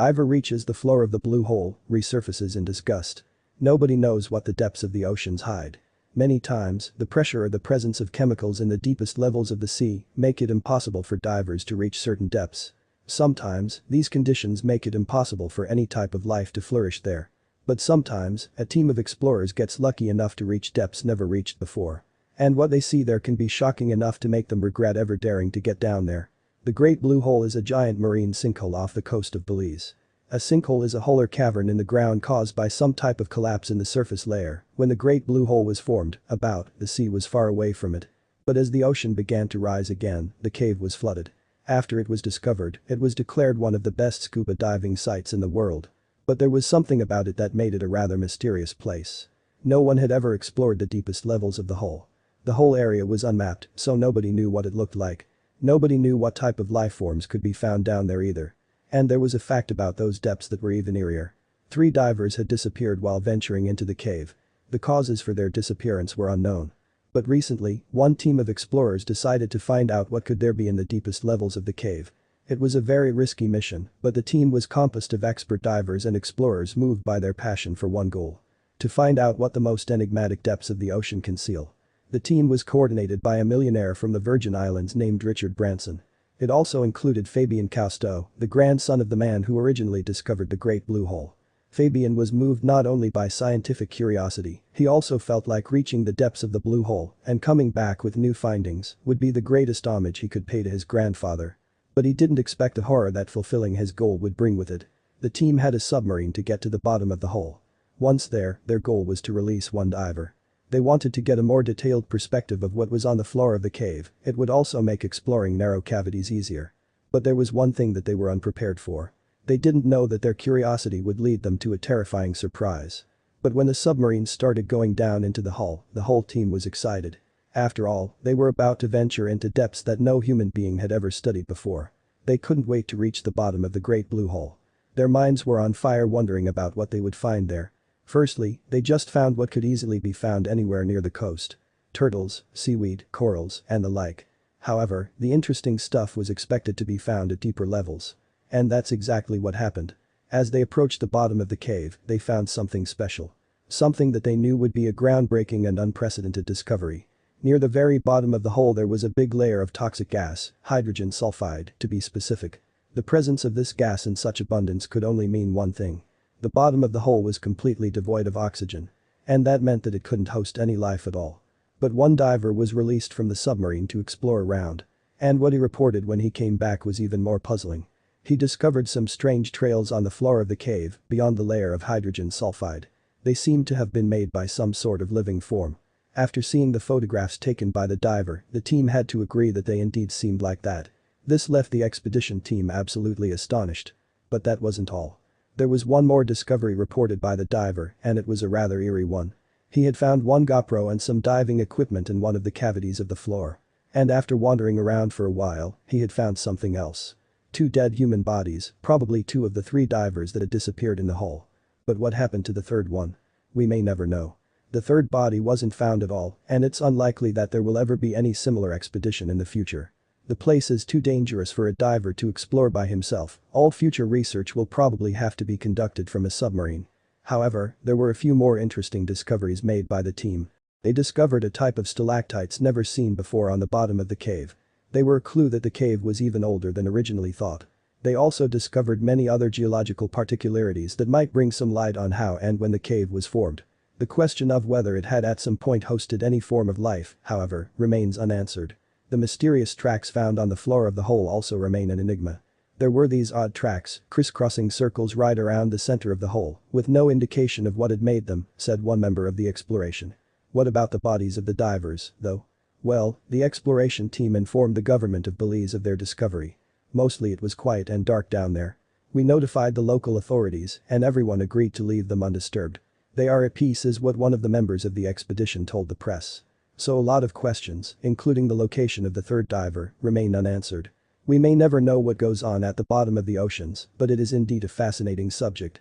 Diver reaches the floor of the blue hole, resurfaces in disgust. Nobody knows what the depths of the oceans hide. Many times, the pressure or the presence of chemicals in the deepest levels of the sea make it impossible for divers to reach certain depths. Sometimes, these conditions make it impossible for any type of life to flourish there. But sometimes, a team of explorers gets lucky enough to reach depths never reached before. And what they see there can be shocking enough to make them regret ever daring to get down there. The Great Blue Hole is a giant marine sinkhole off the coast of Belize. A sinkhole is a hole or cavern in the ground caused by some type of collapse in the surface layer. When the Great Blue Hole was formed, the sea was far away from it. But as the ocean began to rise again, the cave was flooded. After it was discovered, it was declared one of the best scuba diving sites in the world. But there was something about it that made it a rather mysterious place. No one had ever explored the deepest levels of the hole. The whole area was unmapped, so nobody knew what it looked like. Nobody knew what type of life forms could be found down there either. And there was a fact about those depths that were even eerier. 3 divers had disappeared while venturing into the cave. The causes for their disappearance were unknown. But recently, one team of explorers decided to find out what could there be in the deepest levels of the cave. It was a very risky mission, but the team was composed of expert divers and explorers moved by their passion for one goal: to find out what the most enigmatic depths of the ocean conceal. The team was coordinated by a millionaire from the Virgin Islands named Richard Branson. It also included Fabien Cousteau, the grandson of the man who originally discovered the Great Blue Hole. Fabien was moved not only by scientific curiosity, he also felt like reaching the depths of the Blue Hole and coming back with new findings would be the greatest homage he could pay to his grandfather. But he didn't expect the horror that fulfilling his goal would bring with it. The team had a submarine to get to the bottom of the hole. Once there, their goal was to release one diver. They wanted to get a more detailed perspective of what was on the floor of the cave. It would also make exploring narrow cavities easier. But there was one thing that they were unprepared for. They didn't know that their curiosity would lead them to a terrifying surprise. But when the submarine started going down into the hull, the whole team was excited. After all, they were about to venture into depths that no human being had ever studied before. They couldn't wait to reach the bottom of the Great Blue Hole. Their minds were on fire wondering about what they would find there. Firstly, they just found what could easily be found anywhere near the coast. Turtles, seaweed, corals, and the like. However, the interesting stuff was expected to be found at deeper levels. And that's exactly what happened. As they approached the bottom of the cave, they found something special. Something that they knew would be a groundbreaking and unprecedented discovery. Near the very bottom of the hole there was a big layer of toxic gas, hydrogen sulfide, to be specific. The presence of this gas in such abundance could only mean one thing. The bottom of the hole was completely devoid of oxygen. And that meant that it couldn't host any life at all. But one diver was released from the submarine to explore around. And what he reported when he came back was even more puzzling. He discovered some strange trails on the floor of the cave, beyond the layer of hydrogen sulfide. They seemed to have been made by some sort of living form. After seeing the photographs taken by the diver, the team had to agree that they indeed seemed like that. This left the expedition team absolutely astonished. But that wasn't all. There was one more discovery reported by the diver, and it was a rather eerie one. He had found one GoPro and some diving equipment in one of the cavities of the floor. And after wandering around for a while, he had found something else. 2 dead human bodies, probably 2 of the 3 divers that had disappeared in the hole. But what happened to the third one? We may never know. The third body wasn't found at all, and it's unlikely that there will ever be any similar expedition in the future. The place is too dangerous for a diver to explore by himself. All future research will probably have to be conducted from a submarine. However, there were a few more interesting discoveries made by the team. They discovered a type of stalactites never seen before on the bottom of the cave. They were a clue that the cave was even older than originally thought. They also discovered many other geological particularities that might bring some light on how and when the cave was formed. The question of whether it had at some point hosted any form of life, however, remains unanswered. The mysterious tracks found on the floor of the hole also remain an enigma. There were these odd tracks, crisscrossing circles right around the center of the hole, with no indication of what had made them, said one member of the exploration. What about the bodies of the divers, though? Well, the exploration team informed the government of Belize of their discovery. Mostly it was quiet and dark down there. We notified the local authorities, and everyone agreed to leave them undisturbed. They are at peace is what one of the members of the expedition told the press. So a lot of questions, including the location of the third diver, remain unanswered. We may never know what goes on at the bottom of the oceans, but it is indeed a fascinating subject.